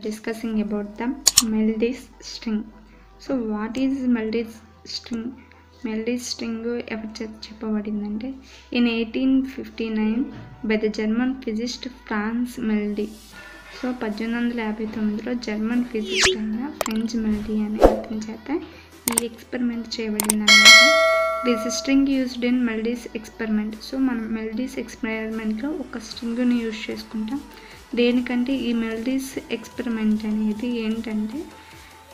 discussing about the Melodies string. So what is Melodies string? Melodies string ever చెప్పబడిందంటే in 1859 by the German physicist Franz Melody. So 1859లో German physics అయిన French Melde అనే అతని చేత ఈ experiment చేయబడింది అన్నమాట. This string used in Melde's experiment. So మనం మెల్డీస్ ఎక్స్పెరిమెంట్లో ఒక స్ట్రింగ్ని యూజ్ చేసుకుంటాం. దేనికంటే ఈ మెల్డీస్ ఎక్స్పెరిమెంట్ అనేది ఏంటంటే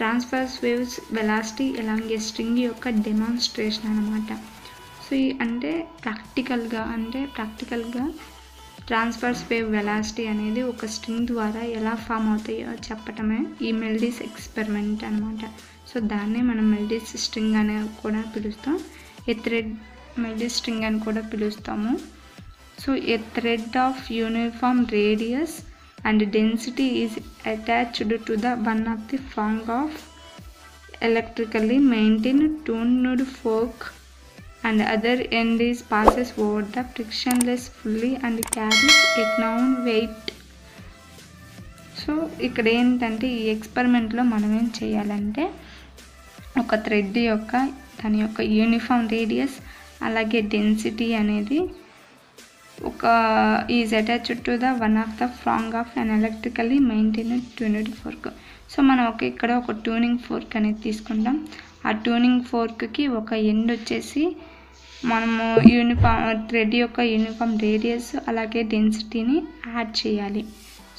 transfers waves velocity along a string యొక్క డెమాన్స్ట్రేషన్ అనమాట. సో ఈ అంటే ప్రాక్టికల్గా ట్రాన్స్ఫర్స్ వేవ్ వెలాసిటీ అనేది ఒక స్ట్రింగ్ ద్వారా ఎలా ఫామ్ అవుతాయో చెప్పటమే ఈ మెల్డీస్ ఎక్స్పెరిమెంట్ అనమాట. సో దాన్నే మనం మెల్డీస్ స్ట్రింగ్ అని కూడా పిలుస్తాం, ఏ థ్రెడ్ మెల్డీస్ స్ట్రింగ్ అని కూడా పిలుస్తాము. So a thread of uniform radius and density is attached to the one of the prong of electrically maintain tuned fork and other end is passes over the frictionless fully and carries a known weight. So ఇక్కడ ఏంటంటే ఈ ఎక్స్పెరిమెంట్లో మనం ఏం చేయాలంటే ఒక thread యొక్క దాని యొక్క యూనిఫామ్ రేడియస్ అలాగే డెన్సిటీ అనేది ఒక is attached to the one of the prong of an electrically maintained tuned fork. So మనం ఇక్కడ ఒక ట్యూనింగ్ ఫోర్క్ అనేది తీసుకుంటాం. ఆ ట్యూనింగ్ ఫోర్క్కి ఒక ఎండ్ వచ్చేసి మనము థ్రెడ్ యొక్క యూనిఫామ్ రేడియస్ అలాగే డెన్సిటీని యాడ్ చేయాలి.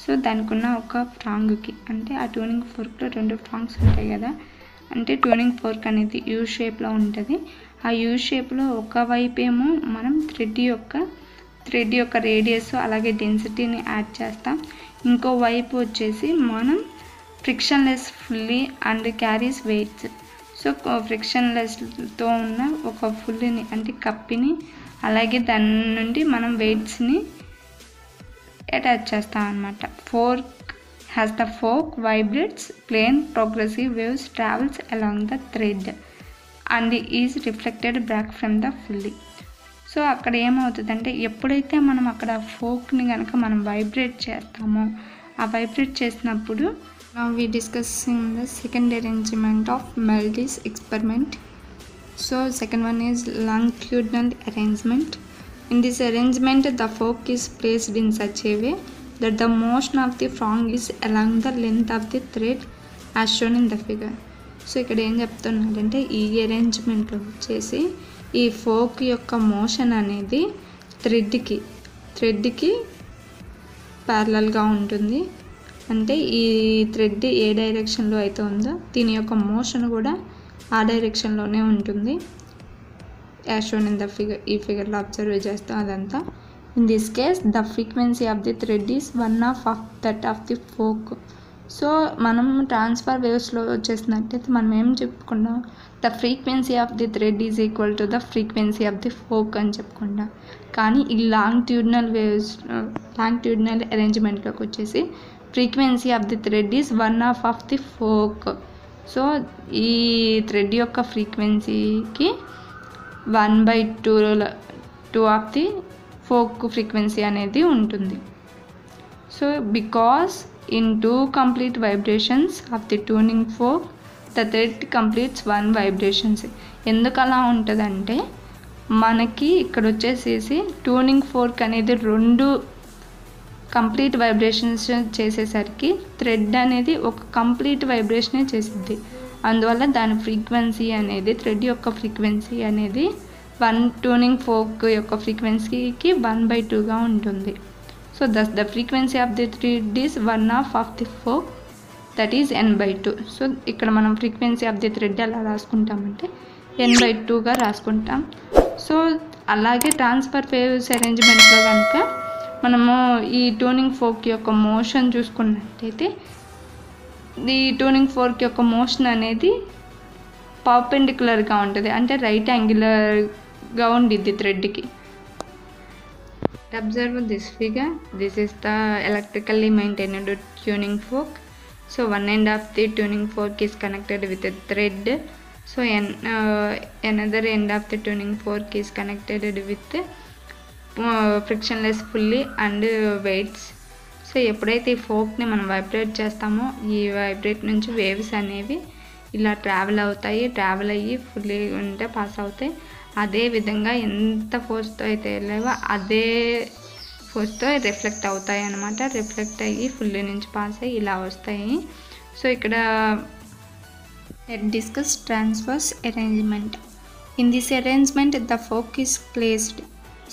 సో దానికి ఉన్న ఒక ఫ్రాంగ్కి అంటే ఆ ట్యూనింగ్ ఫోర్క్లో 2 ఫ్రాంగ్స్ ఉంటాయి కదా, అంటే ట్యూనింగ్ ఫోర్క్ అనేది యూ షేప్లో ఉంటుంది. ఆ యూ షేప్లో ఒకవైపు ఏమో మనం థ్రెడ్ యొక్క రేడియస్ అలాగే డెన్సిటీని యాడ్ చేస్తాం, ఇంకో వైపు వచ్చేసి మనం frictionless pulley and carries weights. So ఫ్రిక్షన్లెస్తో ఉన్న ఒక ఫుల్ని అంటే కప్పిని అలాగే దాని నుండి మనం వెయిట్స్ని అటాచ్ చేస్తాం అన్నమాట. Fork has the fork vibrates plane progressive waves travels along the thread and is reflected back from the pulley. So అక్కడ ఏమవుతుందంటే ఎప్పుడైతే మనం అక్కడ ఫోర్క్ని కనుక మనం వైబ్రేట్ చేస్తామో ఆ వైబ్రేట్ చేసినప్పుడు now we discussing the second arrangement of Meldy's experiment. So second one is longitudinal arrangement. In this arrangement the fork is placed in such a way that the motion of the frog is along the length of the thread as shown in the figure. So ఇక్కడ ఏం చెప్తున్నారంటే ఈ అరేంజ్మెంట్లో వచ్చేసి ఈ folk యొక్క motion అనేది థ్రెడ్కి ప్యారలల్గా ఉంటుంది. అంటే ఈ థ్రెడ్ ఏ డైరెక్షన్లో అయితే ఉందో దీని యొక్క మోషన్ కూడా ఆ డైరెక్షన్లోనే ఉంటుంది. As shown in the figure, ఈ ఫిగర్లో అబ్జర్వ్ చేస్తాం అదంతా. In this case the frequency of the thread is one of that of the folk. So మనం ట్రాన్స్ఫర్ వేవ్స్లో వచ్చేసినట్టయితే మనం ఏం చెప్పుకున్నాం, the frequency of the thread is equal to the frequency of the folk అని చెప్పుకుంటాం. కానీ ఈ లాంగిట్యూడినల్ అరేంజ్మెంట్లోకి వచ్చేసి frequency of the thread is one of the folk. So ఈ థ్రెడ్ యొక్క ఫ్రీక్వెన్సీకి 1/2 ఆఫ్ ది ఫోక్ ఫ్రీక్వెన్సీ అనేది ఉంటుంది. So because in 2 complete vibrations of the tuning folk the thread completes 1 vibrations. ఎందుకు అలా ఉంటుందంటే మనకి ఇక్కడ వచ్చేసేసి ట్యూనింగ్ ఫోర్క్ అనేది 2 కంప్లీట్ వైబ్రేషన్స్ చేసేసరికి థ్రెడ్ అనేది ఒక కంప్లీట్ వైబ్రేషనే చేసిద్ది. అందువల్ల దాని ఫ్రీక్వెన్సీ అనేది థ్రెడ్ యొక్క ఫ్రీక్వెన్సీ అనేది ట్యూనింగ్ ఫోక్ యొక్క ఫ్రీక్వెన్సీకి 1/2గా ఉంటుంది. So thus the frequency of the thread is 1 of the fork that is n/2. So ఇక్కడ మనం ఫ్రీక్వెన్సీ ఆఫ్ ది థ్రెడ్ ఎలా రాసుకుంటామంటే n/2గా రాసుకుంటాం. సో అలాగే ట్రాన్స్ఫర్ వేవ్స్ అరేంజ్మెంట్లో కనుక మనము ఈ ట్యూనింగ్ ఫోర్క్ యొక్క మోషన్ చూసుకున్నట్టయితే ఈ ట్యూనింగ్ ఫోర్క్ యొక్క మోషన్ అనేది పర్పెండిక్యులర్గా ఉంటుంది, అంటే రైట్ యాంగిలర్గా ఉండిద్ది థ్రెడ్కి. Observe this figure, this is the electrically maintained tuning fork. So one end of the tuning fork is connected with a thread. So another end of the tuning fork is connected with frictionless pulley and weights. So so ఎప్పుడైతే ఈ ఫోక్ని మనం vibrate చేస్తామో ఈ vibrate నుంచి waves అనేవి ఇలా travel అవుతాయి, travel అయ్యి ఫుల్లీ ఉంటే పాస్ అవుతాయి. అదే విధంగా ఎంత ఫోర్స్తో అయితే వెళ్ళావో అదే ఫోర్స్తో రిఫ్లెక్ట్ అవుతాయి అన్నమాట. రిఫ్లెక్ట్ అయ్యి ఫుల్లీ నుంచి పాస్ అయ్యి ఇలా వస్తాయి. సో ఇక్కడ discuss transverse arrangement. In this arrangement the fork is placed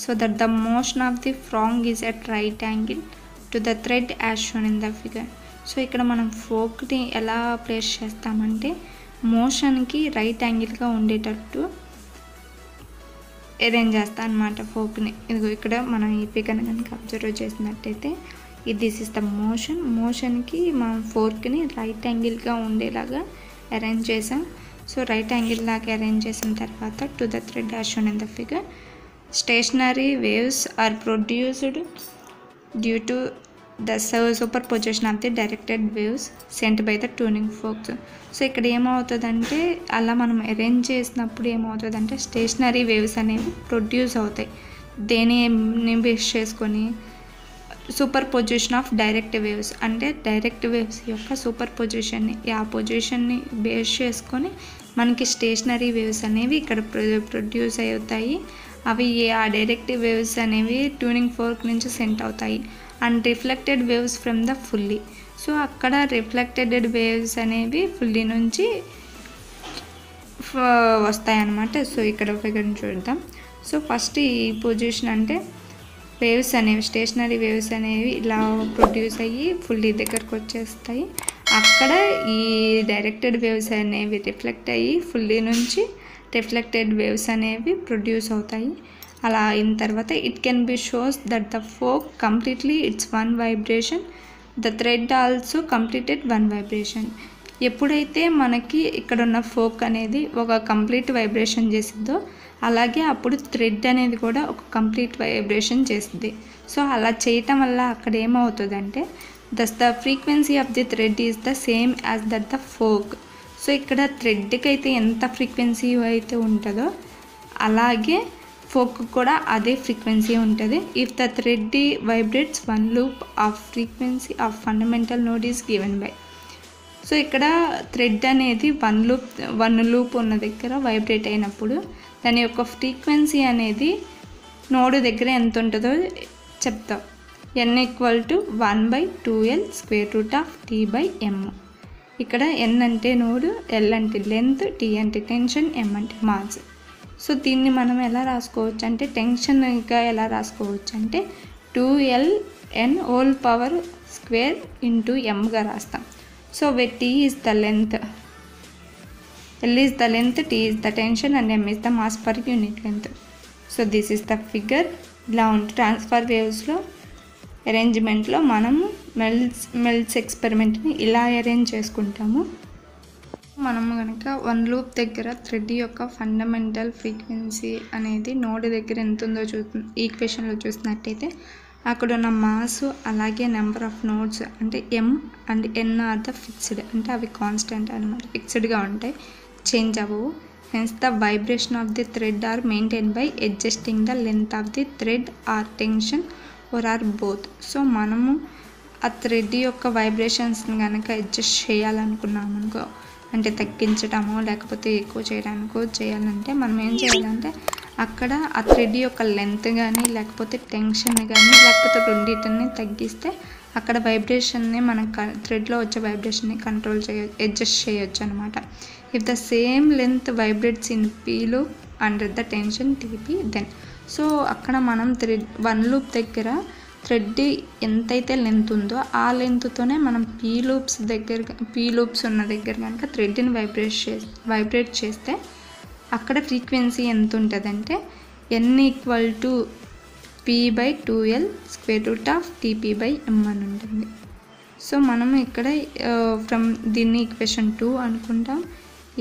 so that the motion of the prong is at right angle to the thread as shown in the figure. So ఇక్కడ మనం ఫోక్ని ఎలా place చేస్తామంటే మోషన్కి right యాంగిల్గా ఉండేటట్టు arrange చేస్తాం అనమాట ఫోక్ని. ఇదిగో ఇక్కడ మనం ఈ ఫిగర్ని కనుక అబ్జర్వ్ చేసినట్టయితే దిస్ ఇస్ ద మోషన్కి మనం ఫోర్క్ని రైట్ యాంగిల్గా ఉండేలాగా అరేంజ్ చేసాం. సో రైట్ యాంగిల్ లాగా అరేంజ్ చేసిన తర్వాత to the thread as shown in the figure stationary waves are produced due to the superposition of the directed waves sent by the tuning forks. So ఇక్కడ ఏమవుతుందంటే అలా మనం arrange చేసినప్పుడు ఏమవుతుందంటే stationery waves అనేవి ప్రొడ్యూస్ అవుతాయి. దేని బేస్ చేసుకొని super position of direct waves అంటే డైరెక్ట్ వేవ్స్ యొక్క సూపర్ పొజిషన్ని ఆ పొజిషన్ని బేస్ చేసుకొని మనకి స్టేషనరీ వేవ్స్ అనేవి ఇక్కడ ప్రొడ్యూస్ అవుతాయి. అవి ఆ డైరెక్ట్ వేవ్స్ అనేవి ట్యూనింగ్ ఫోర్క్ నుంచి సెంట్ అవుతాయి. And reflected waves from the pulley. So అక్కడ రిఫ్లెక్టెడ్ వేవ్స్ అనేవి ఫుల్లీ నుంచి వస్తాయన్నమాట. సో ఇక్కడ ఫిగర్ని చూద్దాం. సో ఫస్ట్ ఈ పొజిషన్ అంటే వేవ్స్ అనేవి స్టేషనరీ వేవ్స్ అనేవి ఇలా ప్రొడ్యూస్ అయ్యి ఫుల్లీ దగ్గరకు వచ్చేస్తాయి. అక్కడ ఈ డైరెక్టెడ్ వేవ్స్ అనేవి రిఫ్లెక్ట్ అయ్యి ఫుల్లీ నుంచి రిఫ్లెక్టెడ్ వేవ్స్ అనేవి ప్రొడ్యూస్ అవుతాయి. అలా అయిన తర్వాత it can be shows that the folk completely it's one vibration, the thread also completed one vibration. ఎప్పుడైతే మనకి ఇక్కడ ఉన్న ఫోక్ అనేది ఒక కంప్లీట్ వైబ్రేషన్ చేసిద్దో అలాగే అప్పుడు థ్రెడ్ అనేది కూడా ఒక కంప్లీట్ వైబ్రేషన్ చేస్తుంది. సో అలా చేయటం వల్ల అక్కడ ఏమవుతుందంటే the frequency of the thread is the same as that the folk. So ఇక్కడ థ్రెడ్కి అయితే ఎంత ఫ్రీక్వెన్సీ అయితే ఉంటుందో అలాగే ఫోక్ కూడా అదే ఫ్రీక్వెన్సీ ఉంటుంది. If the thread vibrates one loop off frequency of fundamental node is given by. So ఇక్కడ థ్రెడ్ అనేది వన్ లూప్ ఉన్న దగ్గర వైబ్రేట్ అయినప్పుడు దాని యొక్క ఫ్రీక్వెన్సీ అనేది నోడ్ దగ్గర ఎంత ఉంటుందో చెప్తాం. n = 1/2L √T/m. ఇక్కడ n అంటే నోడ్, L అంటే లెంత్, T అంటే టెన్షన్, m అంటే మాస్. సో దీన్ని మనం ఎలా రాసుకోవచ్చు అంటే టెన్షన్గా ఎలా రాసుకోవచ్చు అంటే 2Ln² × m రాస్తాం. So where T is the length, L is the length, T is the tension and m is the mass per unit length. So this is the figure. ఇలా ఉంటుంది ట్రాన్స్ఫర్ వేవ్స్లో అరేంజ్మెంట్లో మనము మెల్స్ ఎక్స్పెరిమెంట్ని ఇలా అరేంజ్ చేసుకుంటాము. మనము కనుక one loop దగ్గర thread యొక్క fundamental frequency అనేది నోడ్ దగ్గర ఎంత ఉందో ఈక్వేషన్లో చూసినట్టయితే అక్కడ ఉన్న మాస్ అలాగే నెంబర్ ఆఫ్ నోడ్స్ అంటే m and n are the fixed అంటే అవి కాన్స్టెంట్ అనమాట, ఫిక్స్డ్గా ఉంటాయి, చేంజ్ అవ్వవు. Hence the vibration of the thread are maintain by adjusting the length of the thread or tension or both. So మనము ఆ thread యొక్క వైబ్రేషన్స్ని కనుక అడ్జస్ట్ చేయాలనుకున్నాము అనుకో, అంటే తగ్గించడమో లేకపోతే ఎక్కువ చేయడానికో చేయాలంటే మనం ఏం చేయాలంటే అక్కడ ఆ థ్రెడ్ యొక్క లెంత్ కానీ లేకపోతే టెన్షన్ కానీ లేకపోతే రెండింటిని తగ్గిస్తే అక్కడ వైబ్రేషన్ని మనం థ్రెడ్లో వచ్చే వైబ్రేషన్ని కంట్రోల్ అడ్జస్ట్ చేయొచ్చు అనమాట. If the same length vibrates in p loop under the tension TP then. So అక్కడ మనం వన్ లూప్ దగ్గర థ్రెడ్ ఎంతైతే లెంత్ ఉందో ఆ లెంత్తోనే మనం పీ లూప్స్ ఉన్న దగ్గర కనుక థ్రెడ్ని వైబ్రేట్ చేస్తే అక్కడ ఫ్రీక్వెన్సీ ఎంత ఉంటుందంటే n = p/2L √Tp/m అని ఉంటుంది. సో మనం ఇక్కడ ఫ్రమ్ దీన్ని ఈక్వేషన్ 2 అనుకుంటాం.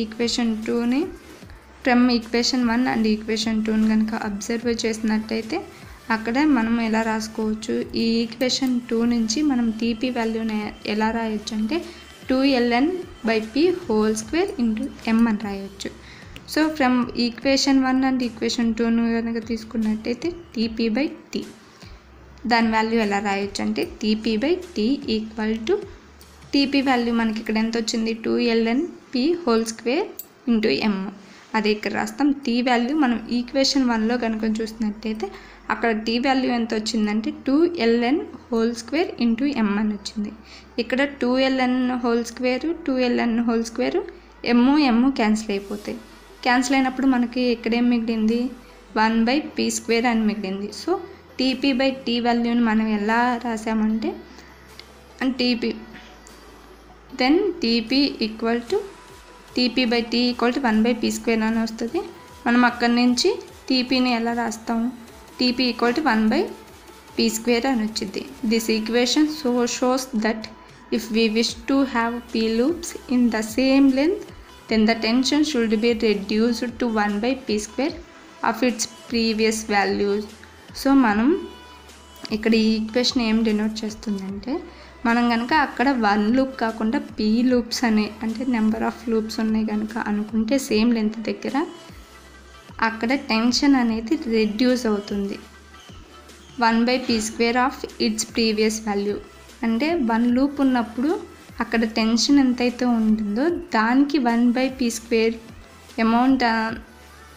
ఈక్వేషన్ 2ని ఫ్రమ్ ఈక్వేషన్ 1 అండ్ ఈక్వేషన్ 2ని కనుక అబ్జర్వ్ చేసినట్టయితే అక్కడ మనం ఎలా రాసుకోవచ్చు, ఈ ఈక్వేషన్ 2 నుంచి మనం టీపీ వాల్యూని ఎలా రాయొచ్చు అంటే 2ln/p² × m అని రాయొచ్చు. So from equation 1 and equation 2ను కనుక తీసుకున్నట్టయితే Tp/T. దాని వాల్యూ ఎలా రాయొచ్చు అంటే TP/T equal to TP value మనకి ఇక్కడ ఎంత వచ్చింది 2ln p² ఇంటూ m. అదే ఇక్కడ రాస్తాం. T వాల్యూ మనం ఈక్వేషన్ 1లో కనుక చూసినట్టయితే అక్కడ T వాల్యూ ఎంత వచ్చిందంటే 2ln² ఇంటూ m అని వచ్చింది. ఇక్కడ 2ln² 2ln² m క్యాన్సిల్ అయిపోతాయి. క్యాన్సిల్ అయినప్పుడు మనకి ఇక్కడేం మిగిలింది 1/p² అని మిగిలింది. సో TP/T వాల్యూని మనం ఎలా రాసామంటే TP then TP equal to TP/T equal to 1/p² అని వస్తుంది. మనం అక్కడి నుంచి TPని ఎలా రాస్తాము TP ఈక్వల్ టు 1/p² అని వచ్చింది. This equation shows that if we wish to have p loops in the same length then the tension should be reduced to 1/p² of its previous values. So మనం ఇక్కడ ఈ equation ఏం denote చేస్తుందంటే మనం కనుక అక్కడ 1 లూప్ కాకుండా p loops అనే అంటే నెంబర్ ఆఫ్ లూప్స్ ఉన్నాయి కనుక అనుకుంటే సేమ్ లెంత్ దగ్గర అక్కడ టెన్షన్ అనేది రెడ్యూస్ అవుతుంది 1/p² of its previous value. అంటే 1 లూప్ ఉన్నప్పుడు అక్కడ టెన్షన్ ఎంతైతే ఉంటుందో దానికి 1/p² అమౌంట్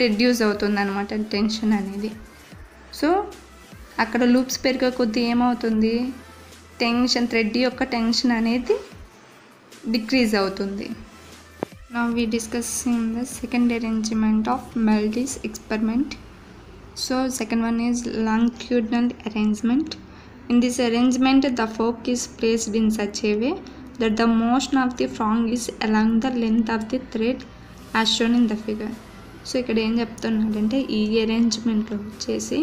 రెడ్యూస్ అవుతుంది అనమాట టెన్షన్ అనేది. సో అక్కడ లూప్స్ పెరిగే కొద్దీ ఏమవుతుంది టెన్షన్ థ్రెడ్ యొక్క టెన్షన్ అనేది డిక్రీజ్ అవుతుంది. Now we discussing the second arrangement of Melde's experiment. So second one is longitudinal arrangement. In this arrangement the fork is placed in such a way that the motion of the prong is along the length of the thread as shown in the figure. So ఇక్కడ ఏం చెప్తున్నాడంటే ఈ అరేంజ్మెంట్లో వచ్చేసి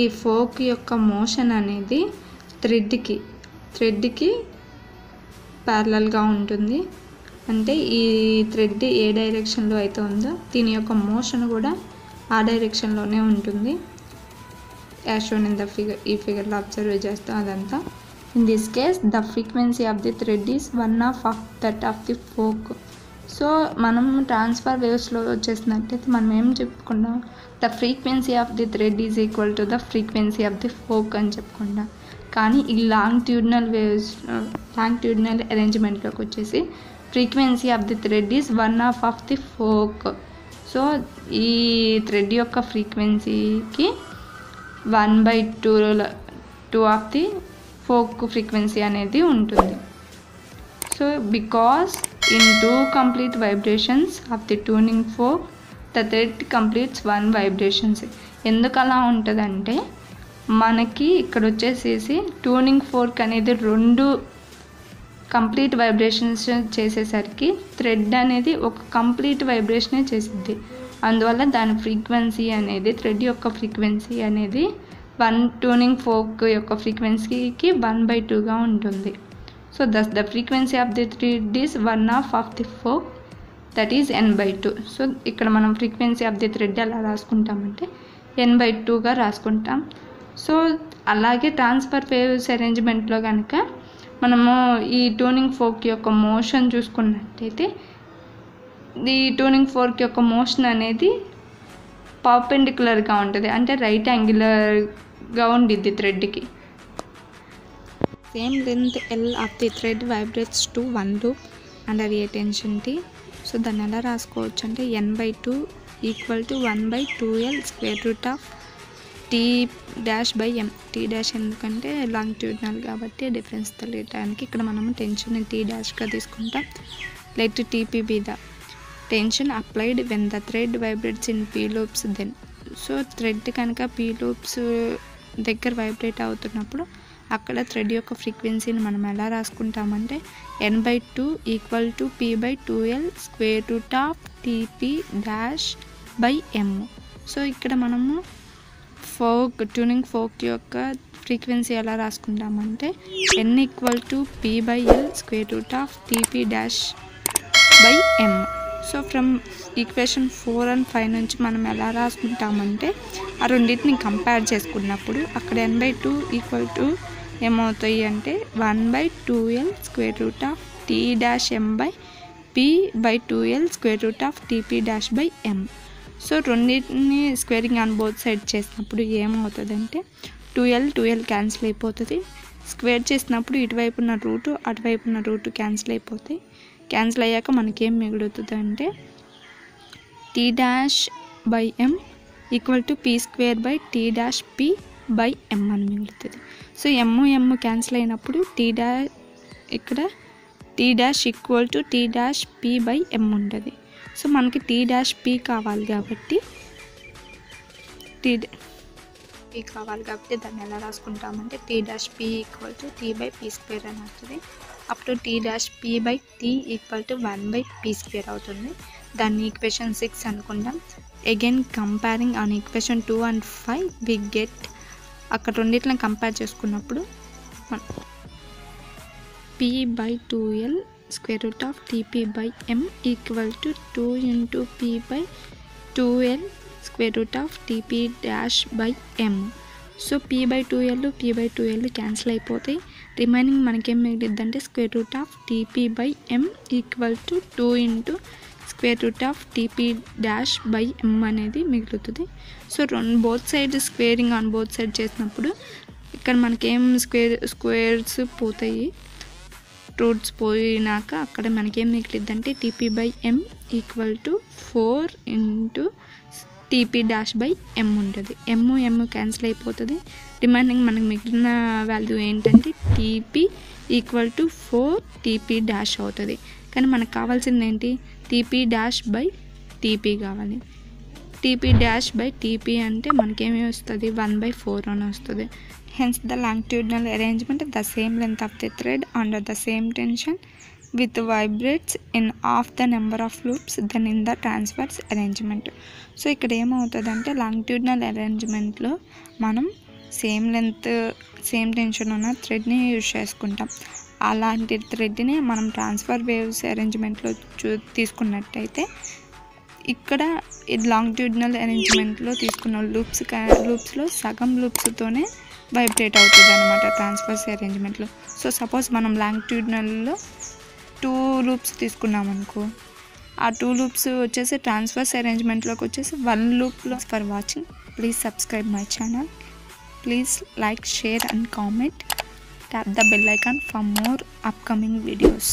ఈ folk యొక్క motion అనేది థ్రెడ్కి ప్యారలల్గా ఉంటుంది. అంటే ఈ థ్రెడ్ ఏ డైరెక్షన్లో అయితే ఉందో దీని యొక్క మోషన్ కూడా ఆ డైరెక్షన్లోనే ఉంటుంది. As shown in the figure, ఈ ఫిగర్లో అబ్జర్వ్ చేస్తాం అదంతా. In this case the frequency of the thread is 1/2 of that of the folk. So మనం ట్రాన్స్ఫర్ వేవ్స్లో వచ్చేసినట్టయితే మనం ఏం చెప్పుకున్నాం the frequency of the thread is equal to the frequency of the folk అని చెప్పుకున్నాం. కానీ ఈ లాంగిట్యూడినల్ అరేంజ్మెంట్లోకి వచ్చేసి frequency of the thread is 1/2 of the folk. So ఈ థ్రెడ్ యొక్క ఫ్రీక్వెన్సీకి 1/2 ఆఫ్ ది ఫోక్ ఫ్రీక్వెన్సీ అనేది ఉంటుంది. So because in 2 complete vibrations of the tuning fork the thread completes 1 vibrations. ఎందుకు అలా ఉంటుందంటే మనకి ఇక్కడ వచ్చేసేసి ట్యూనింగ్ ఫోర్క్ అనేది 2 కంప్లీట్ వైబ్రేషన్స్ చేసేసరికి థ్రెడ్ అనేది ఒక కంప్లీట్ వైబ్రేషనే చేసిద్ది. అందువల్ల దాని ఫ్రీక్వెన్సీ అనేది థ్రెడ్ యొక్క ఫ్రీక్వెన్సీ అనేది 1 ట్యూనింగ్ ఫోర్క్ యొక్క ఫ్రీక్వెన్సీకి 1/2గా ఉంటుంది. So thus the frequency of the thread is 1/2 of the fork, that is n/2. So ఇక్కడ మనం ఫ్రీక్వెన్సీ ఆఫ్ ది థ్రెడ్ ఎలా రాసుకుంటామంటే n/2గా రాసుకుంటాం. సో అలాగే ట్రాన్స్ఫర్ వేవ్స్ అరేంజ్మెంట్లో కనుక మనము ఈ ట్యూనింగ్ ఫోర్క్ యొక్క మోషన్ చూసుకున్నట్టయితే ఈ ట్యూనింగ్ ఫోర్క్ యొక్క మోషన్ అనేది పర్పెండిక్యులర్గా ఉంటుంది, అంటే రైట్ యాంగులర్గా ఉండిద్ది థ్రెడ్కి. Same length L of the thread vibrates to 1 loop under a tension T. So దాన్ని ఎలా రాసుకోవచ్చు అంటే n/2 equal to 1/2L square root of T'/m. T' ఎందుకంటే లాంగిట్యూడినల్ కాబట్టి డిఫరెన్స్ తెలియడానికి ఇక్కడ మనం టెన్షన్ T' తీసుకుంటాం. Let TP be the tension applied when the thread vibrates in P loops then. So thread కనుక P loops దగ్గర vibrate అవుతున్నప్పుడు అక్కడ థ్రెడ్ యొక్క ఫ్రీక్వెన్సీని మనం ఎలా రాసుకుంటామంటే n/2 equal to p/2L square root of T'/m. So ఇక్కడ మనము ట్యూనింగ్ ఫోర్క్ యొక్క ఫ్రీక్వెన్సీ ఎలా రాసుకుంటామంటే n equal to p/L square root of T'/m. So from equation 4 and 5 నుంచి మనం ఎలా రాసుకుంటామంటే ఆ రెండింటిని కంపేర్ చేసుకున్నప్పుడు అక్కడ n/2 ఈక్వల్ టు ఏమవుతాయి అంటే 1/2L square root of T'/m/p/2L square root of Tp'/m. So రెండింటిని స్క్వేరింగ్ ఆన్ బోత్ సైడ్ చేసినప్పుడు ఏమవుతుందంటే 2l క్యాన్సిల్ అయిపోతుంది. స్క్వేర్ చేసినప్పుడు ఇటువైపు ఉన్న రూటు అటువైపు ఉన్న రూటు క్యాన్సిల్ అయిపోతాయి. క్యాన్సిల్ అయ్యాక మనకేం మిగులుతుంది అంటే t'/m = p²/t'/p/m అని మిగులుతుంది. సో m క్యాన్సిల్ అయినప్పుడు ఇక్కడ t' = t'/p/m ఉంటుంది. సో మనకి t'/p కావాలి కాబట్టి దాన్ని ఎలా రాసుకుంటామంటే t'/p = t/p² అని వస్తుంది. అప్పుడు t'/p/t = 1/p² అవుతుంది. దాన్ని ఈక్వేషన్ 6 అనుకుంటాం. Again comparing on equation 2 and 5 we get అక్కడ రెండిట్లని కంపేర్ చేసుకున్నప్పుడు p/2l √Tp/m = 2 × p/2l √Tp'/m. So p/2l cancel అయిపోతాయి. రిమైనింగ్ మనకేం మిగిలిద్దంటే √Tp/m = 2 × √Tp'/m అనేది మిగులుతుంది. So both side squaring on both side చేసినప్పుడు ఇక్కడ మనకేం స్క్వేర్స్ పోతాయి. రూట్స్ పోయినాక అక్కడ మనకేం మిగిలిద్దంటే Tp/m = 4 × Tp'/m ఉంటుంది. m క్యాన్సిల్ అయిపోతుంది. రిమైనింగ్ మనకు మిగిలిన వాల్యూ ఏంటంటే Tp = 4 Tp' అవుతుంది. కానీ మనకు కావాల్సింది ఏంటి Tp'/Tp కావాలి. Tp'/Tp అంటే మనకేమి వస్తుంది 1/4 అని వస్తుంది. Hence the longitudinal arrangement the same length of the thread under the same tension with vibrates in half the number of loops than in the transverse arrangement. So ఇక్కడ ఏమవుతుందంటే లాంగిట్యూడినల్ అరేంజ్మెంట్లో మనం same length same tension ఉన్న థ్రెడ్ని use చేసుకుంటాం. అలాంటి థ్రెడ్ని మనం transfer waves అరేంజ్మెంట్లో తీసుకున్నట్టయితే ఇక్కడ లాంగిట్యూడినల్ అరేంజ్మెంట్లో తీసుకున్న లూప్స్లో సగం లూప్స్తోనే వైబ్రేట్ అవుతుంది అనమాట ట్రాన్స్ఫర్స్ అరేంజ్మెంట్లో. సో సపోజ్ మనం లాంగిట్యూడినల్లో 2 లూప్స్ తీసుకున్నాం అనుకో, ఆ 2 లూప్స్ వచ్చేసి ట్రాన్స్ఫర్స్ అరేంజ్మెంట్లోకి వచ్చేసి 1 లూప్లో. For watching, please subscribe my channel. Please like, share and comment. Tap the bell icon for more upcoming videos.